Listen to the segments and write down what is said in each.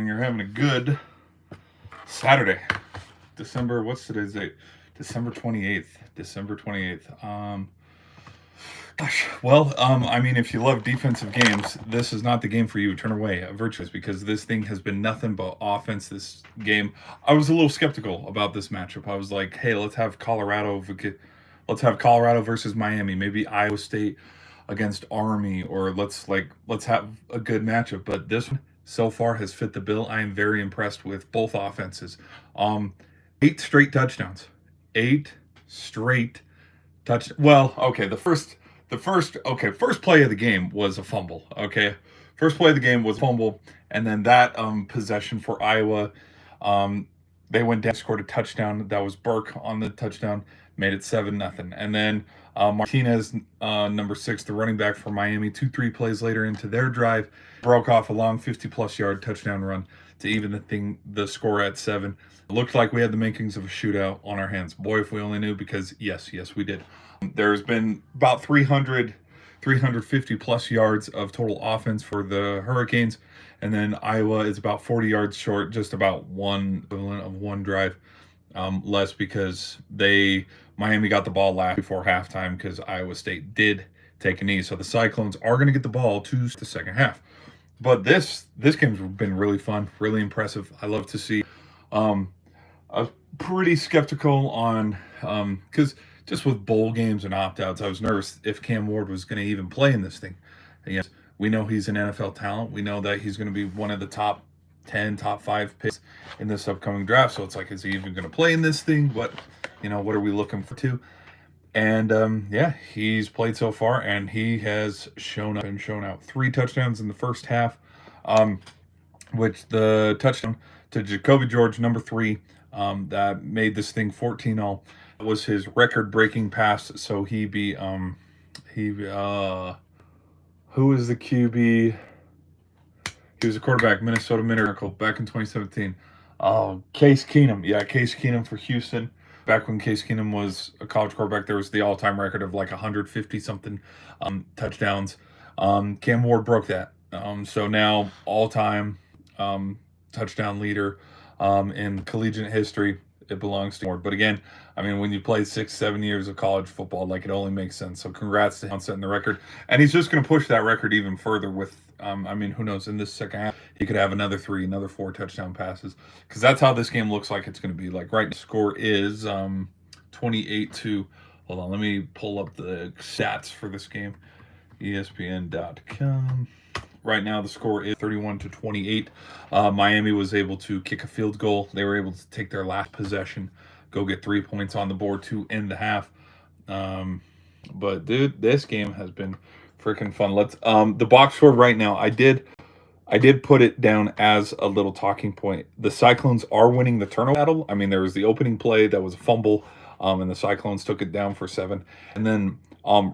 knowing you're having a good Saturday. What's today's date? December 28th. December 28th. I mean, if you love defensive games, this is not the game for you. Turn away, Virtuous, because this thing has been nothing but offense this game. I was a little skeptical about this matchup. I was like, hey, let's have Colorado versus Miami, maybe Iowa State against Army, or let's have a good matchup. But this one so far has fit the bill. I am very impressed with both offenses. Um, 8 straight touchdowns, 8 straight. Well, okay, first play of the game was a fumble. Okay, first play of the game was a fumble, and then that possession for Iowa, um, they went down, scored a touchdown. That was Burke on the touchdown, made it 7-0, and then Martinez, number 6, the running back for Miami, 2-3 plays later into their drive, broke off a long 50-plus yard touchdown run to even the score at 7. It looked like we had the makings of a shootout on our hands. Boy, if we only knew, because yes, we did. There's been about 350 plus yards of total offense for the Hurricanes, and then Iowa is about 40 yards short, just about one equivalent of one drive less, because Miami got the ball last before halftime because Iowa State did take a knee. So the Cyclones are going to get the ball to the second half. But this game's been really fun, really impressive. I love to see. I was pretty skeptical on because just with bowl games and opt-outs, I was nervous if Cam Ward was going to even play in this thing. And yes, we know he's an NFL talent. We know that he's going to be one of the top 10, top 5 picks in this upcoming draft. So it's like, is he even going to play in this thing? What are we looking for to? And he's played so far, and he has shown up and shown out. 3 touchdowns in the first half, which the touchdown to Jacoby George, number 3, that made this thing 14-all. Was his record-breaking pass. So who is the QB? He was a quarterback, Minnesota Miracle, back in 2017. Case Keenum. Yeah, Case Keenum for Houston. Back when Case Keenum was a college quarterback, there was the all-time record of like 150-something touchdowns. Cam Ward broke that. So now all-time touchdown leader in collegiate history, it belongs to Ward. But again, I mean, when you play 6-7 years of college football, like, it only makes sense. So congrats to him on setting the record. And he's just going to push that record even further with, who knows, in this second half, he could have another 4 touchdown passes. Because that's how this game looks like it's going to be. Like, right now, the score is 28 to, hold on, let me pull up the stats for this game. ESPN.com. Right now, the score is 31-28. Miami was able to kick a field goal. They were able to take their last possession, go get 3 points on the board to end the half. But dude, this game has been freaking fun. Let's the box score right now. I did put it down as a little talking point. The Cyclones are winning the turnover battle. I mean, there was the opening play that was a fumble, and the Cyclones took it down for 7. And then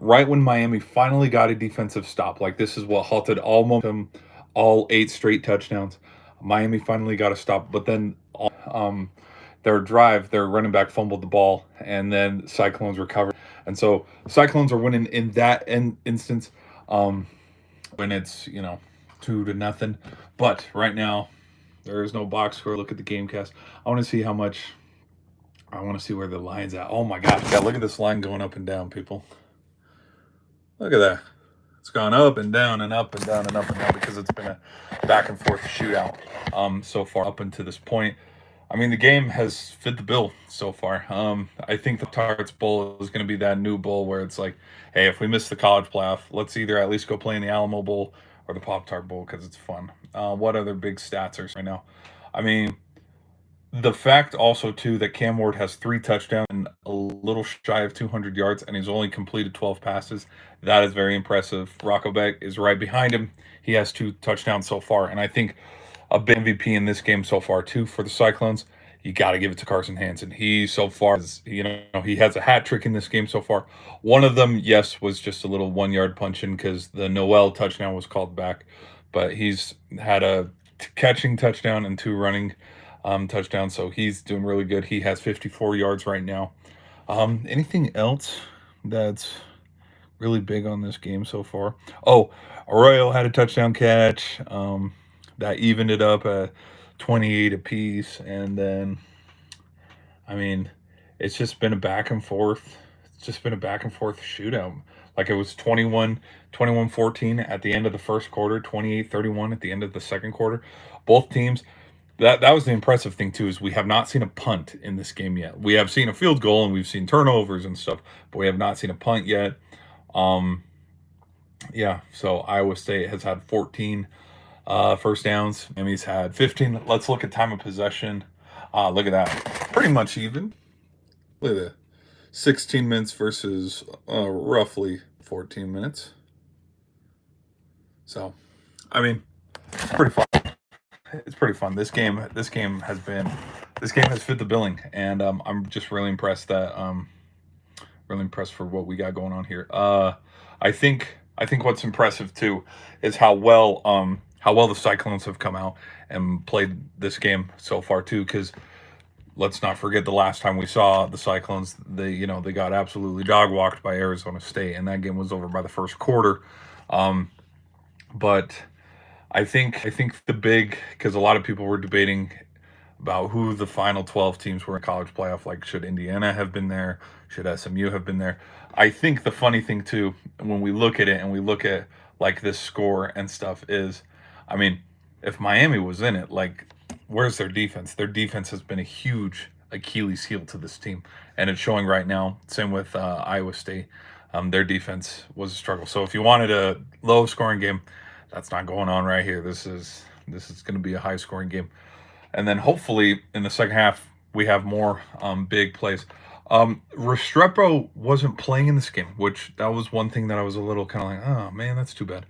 right when Miami finally got a defensive stop, like, this is what halted all momentum, all 8 straight touchdowns. Miami finally got a stop, but then their running back fumbled the ball, and then Cyclones recovered. And so Cyclones are winning in that instance when it's 2-0. But right now, there is no box score. Look at the game cast. I want to see where the line's at. Oh my gosh, yeah, look at this line going up and down, people. Look at that. It's gone up and down and up and down and up and down because it's been a back and forth shootout so far up until this point. I mean, the game has fit the bill so far. I think the POPTART Bowl is going to be that new bowl where it's like, hey, if we miss the college playoff, let's either at least go play in the Alamo Bowl or the POPTART Bowl because it's fun. What other big stats are right now? I mean, the fact also, too, that Cam Ward has 3 touchdowns and a little shy of 200 yards, and he's only completed 12 passes. That is very impressive. Rocco Beck is right behind him. He has 2 touchdowns so far, and I think a big MVP in this game so far, too, for the Cyclones. You got to give it to Carson Hansen. He so far he has a hat trick in this game so far. One of them, yes, was just a little 1-yard punch in because the Noel touchdown was called back, but he's had a catching touchdown and 2 running touchdowns, so he's doing really good. He has 54 yards right now. Anything else that's really big on this game so far? Oh, Arroyo had a touchdown catch that evened it up. 28 apiece. And then, I mean, it's just been a back and forth. It's just been a back and forth shootout. Like it was 21-14 at the end of the first quarter, 28-31 at the end of the second quarter. Both teams, that was the impressive thing too, is we have not seen a punt in this game yet. We have seen a field goal and we've seen turnovers and stuff, but we have not seen a punt yet. Yeah, so Iowa State has had 14 first downs. Miami's had 15. Let's look at time of possession. Look at that. Pretty much even. Look at that. 16 minutes versus roughly 14 minutes. So, I mean, it's pretty fun. It's pretty fun. This game has fit the billing, and I'm just really impressed that really impressed for what we got going on here. I think what's impressive too is how well the Cyclones have come out and played this game so far too. Because let's not forget the last time we saw the Cyclones, they got absolutely dog walked by Arizona State, and that game was over by the first quarter. But I think the big, because a lot of people were debating about who the final 12 teams were in college playoff. Like, should Indiana have been there? Should SMU have been there? I think the funny thing too, when we look at it and we look at like this score and stuff, is, I mean, if Miami was in it, like, where's their defense? Their defense has been a huge Achilles heel to this team, and it's showing right now. Same with Iowa State. Their defense was a struggle. So if you wanted a low scoring game, that's not going on right here. This is going to be a high scoring game. And then hopefully in the second half, we have more big plays. Restrepo wasn't playing in this game, which that was one thing that I was a little kind of like, oh man, that's too bad.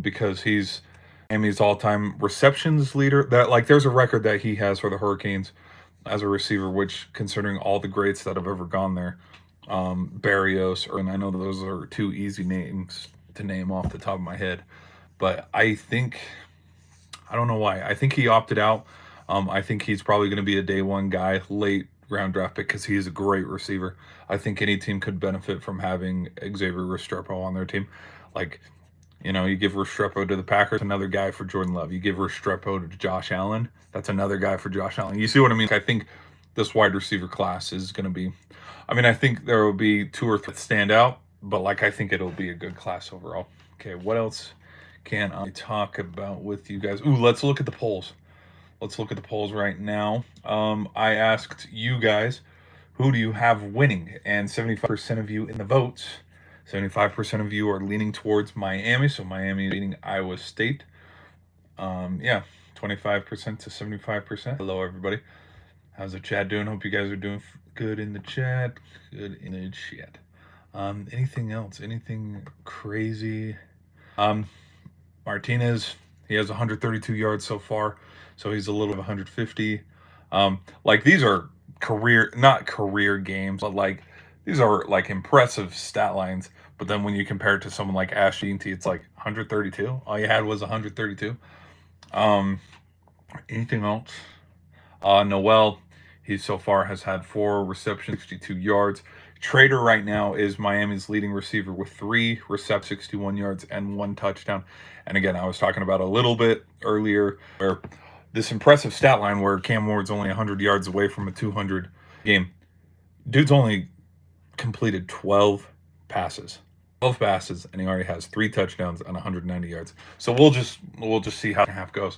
Because he's Miami's all-time receptions leader. That, like, there's a record that he has for the Hurricanes as a receiver, which, considering all the greats that have ever gone there, Barrios, and I know those are two easy names to name off the top of my head, but I don't know why. I think he opted out. I think he's probably going to be a day one guy, late round draft pick, because he's a great receiver. I think any team could benefit from having Xavier Restrepo on their team. Like, you give Restrepo to the Packers, another guy for Jordan Love. You give Restrepo to Josh Allen, that's another guy for Josh Allen. You see what I mean? I think this wide receiver class is going to be, I think there will be two or three that stand out, but I think it'll be a good class overall. Okay, what else can I talk about with you guys? Ooh, let's look at the polls. Let's look at the polls right now. I asked you guys, who do you have winning? And 75% of you in the votes, 75% of you are leaning towards Miami. So Miami leading Iowa State. 25% to 75%. Hello, everybody. How's the chat doing? Hope you guys are doing good in the chat. Good in the chat. Anything else? Anything crazy? Martinez, he has 132 yards so far, so he's a little of 150. These are not career games, but these are impressive stat lines. But then when you compare it to someone like Ash Jeanty, it's 132. All you had was 132. Anything else? Noel, he so far has had 4 receptions, 62 yards. Trader right now is Miami's leading receiver with 3 receptions, 61 yards, and 1 touchdown. And again, I was talking about a little bit earlier where this impressive stat line where Cam Ward's only 100 yards away from a 200 game. Dude's only completed 12 passes, and he already has 3 touchdowns and 190 yards. So we'll just see how the half goes.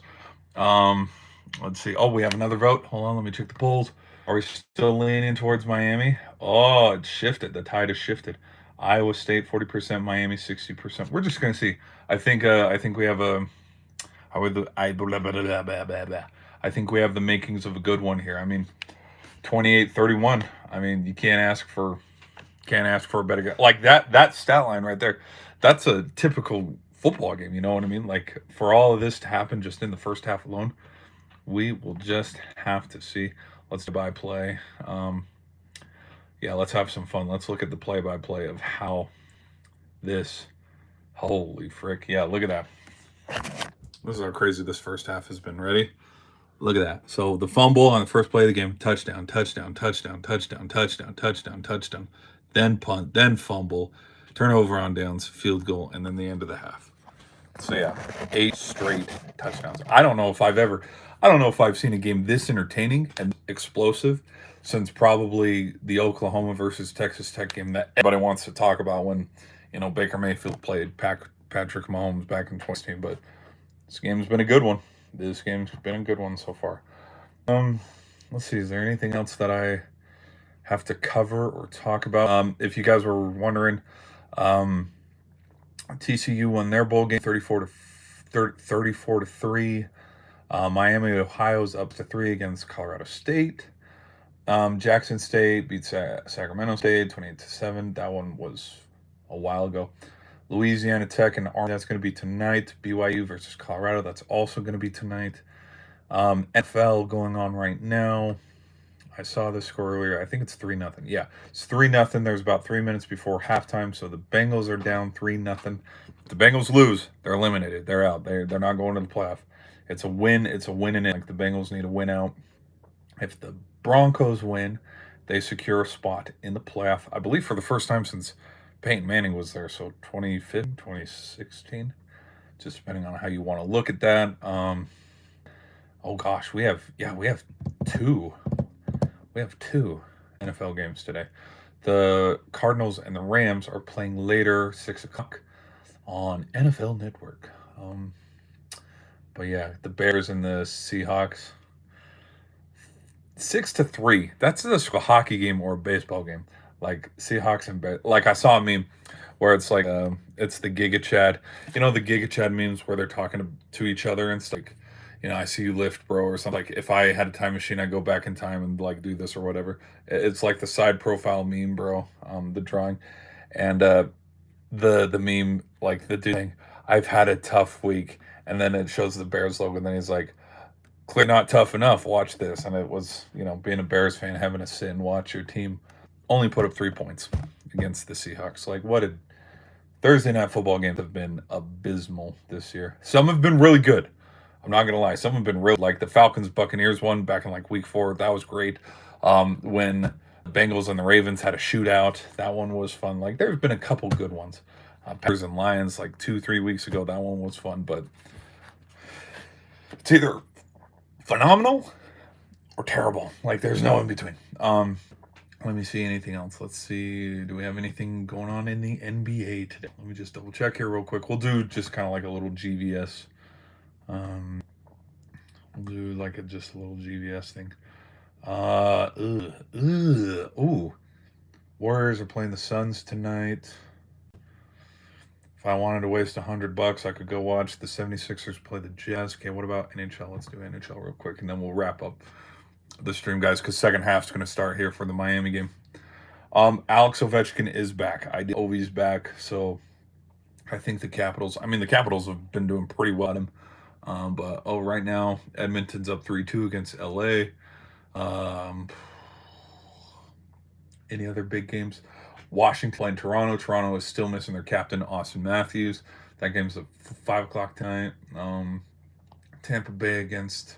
Let's see. Oh, we have another vote. Hold on, let me check the polls. Are we still leaning towards Miami? Oh, it shifted. The tide has shifted. Iowa State 40%, Miami 60%. We're just gonna see. I think we have I think we have the makings of a good one here. 28-31. You can't ask for a better guy. Like that stat line right there. That's a typical football game. You know what I mean? For all of this to happen just in the first half alone, we will just have to see. Let's buy play. Let's have some fun. Let's look at the play-by-play of how this. Holy frick! Yeah, look at that. This is how crazy this first half has been. Ready? Look at that. So the fumble on the first play of the game, touchdown, touchdown, touchdown, touchdown, touchdown, touchdown, touchdown, then punt, then fumble, turnover on downs, field goal, and then the end of the half. So yeah, 8 straight touchdowns. I don't know if I've ever I don't know if I've seen a game this entertaining and explosive since probably the Oklahoma versus Texas Tech game that everybody wants to talk about when, Baker Mayfield played Patrick Mahomes back in 2016. But this game's been a good one. This game's been a good one so far. Let's see. Is there anything else that I have to cover or talk about? If you guys were wondering, TCU won their bowl game 34 to 3. Miami, Ohio's up to 3 against Colorado State. Jackson State beat Sacramento State 28-7. That one was a while ago. Louisiana Tech and Army, that's going to be tonight. BYU versus Colorado, that's also going to be tonight. NFL going on right now. I saw this score earlier. I think it's 3-0. Yeah, it's 3-0. There's about 3 minutes before halftime, so the Bengals are down 3-0. If the Bengals lose, they're eliminated. They're out. They're not going to the playoff. It's a win. It's a win in it. Like, the Bengals need to win out. If the Broncos win, they secure a spot in the playoff. I believe for the first time since Peyton Manning was there, so 2015, 2016, just depending on how you want to look at that. Oh gosh, we have two NFL games today. The Cardinals and the Rams are playing later, 6 o'clock on NFL Network. But yeah, the Bears and the Seahawks, 6-3. That's just a hockey game or a baseball game. Like Seahawks and Bears. Like I saw a meme where it's like it's the Giga Chad. The Giga Chad memes where they're talking to each other and stuff. Like, I see you lift, bro, or something. Like, if I had a time machine, I'd go back in time and like do this or whatever. It's like the side profile meme, bro. The drawing, and the meme, like the dude saying, "I've had a tough week," and then it shows the Bears logo, and then he's like, "Clearly not tough enough. Watch this." And it was, being a Bears fan, having to sit and watch your team only put up 3 points against the Seahawks. Like, what did Thursday night football games have been abysmal this year? Some have been really good. I'm not gonna lie. Some have been real, like the Falcons Buccaneers one back in like week 4. That was great. When the Bengals and the Ravens had a shootout, that one was fun. Like, there's been a couple good ones. Packers and Lions like 2-3 weeks ago. That one was fun, but it's either phenomenal or terrible. Like, there's no in between. Let me see anything else. Let's see. Do we have anything going on in the NBA today? Let me just double check here real quick. We'll do just kind of like a little GVS. We'll do like just a little GVS thing. Ooh. Warriors are playing the Suns tonight. If I wanted to waste $100, I could go watch the 76ers play the Jazz. Okay, what about NHL? Let's do NHL real quick, and then we'll wrap up the stream, guys, because second half's going to start here for the Miami game. Alex Ovechkin is back. Ovi's back, so I think the Capitals have been doing pretty well at him. But right now, Edmonton's up 3-2 against LA. Any other big games? Washington playing Toronto. Toronto is still missing their captain, Austin Matthews. That game's at 5 o'clock tonight. Tampa Bay against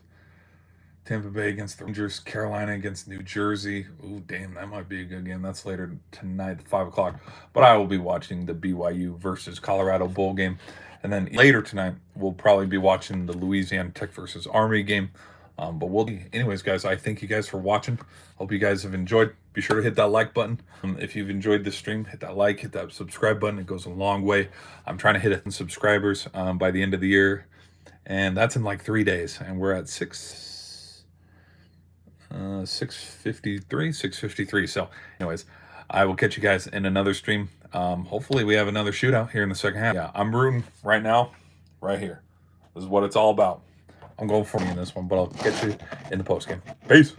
the Rangers. Carolina against New Jersey. Ooh, damn, that might be a good game. That's later tonight at 5 o'clock. But I will be watching the BYU versus Colorado bowl game. And then later tonight, we'll probably be watching the Louisiana Tech versus Army game. But anyways, guys, I thank you guys for watching. Hope you guys have enjoyed. Be sure to hit that like button. If you've enjoyed this stream, hit that like, hit that subscribe button. It goes a long way. I'm trying to hit 1,000 subscribers by the end of the year. And that's in like 3 days. And we're at 653. So anyways, I will catch you guys in another stream. Hopefully we have another shootout here in the second half. Yeah, I'm rooting right now, right here. This is what it's all about. I'm going for me in this one, but I'll catch you in the post game. Peace.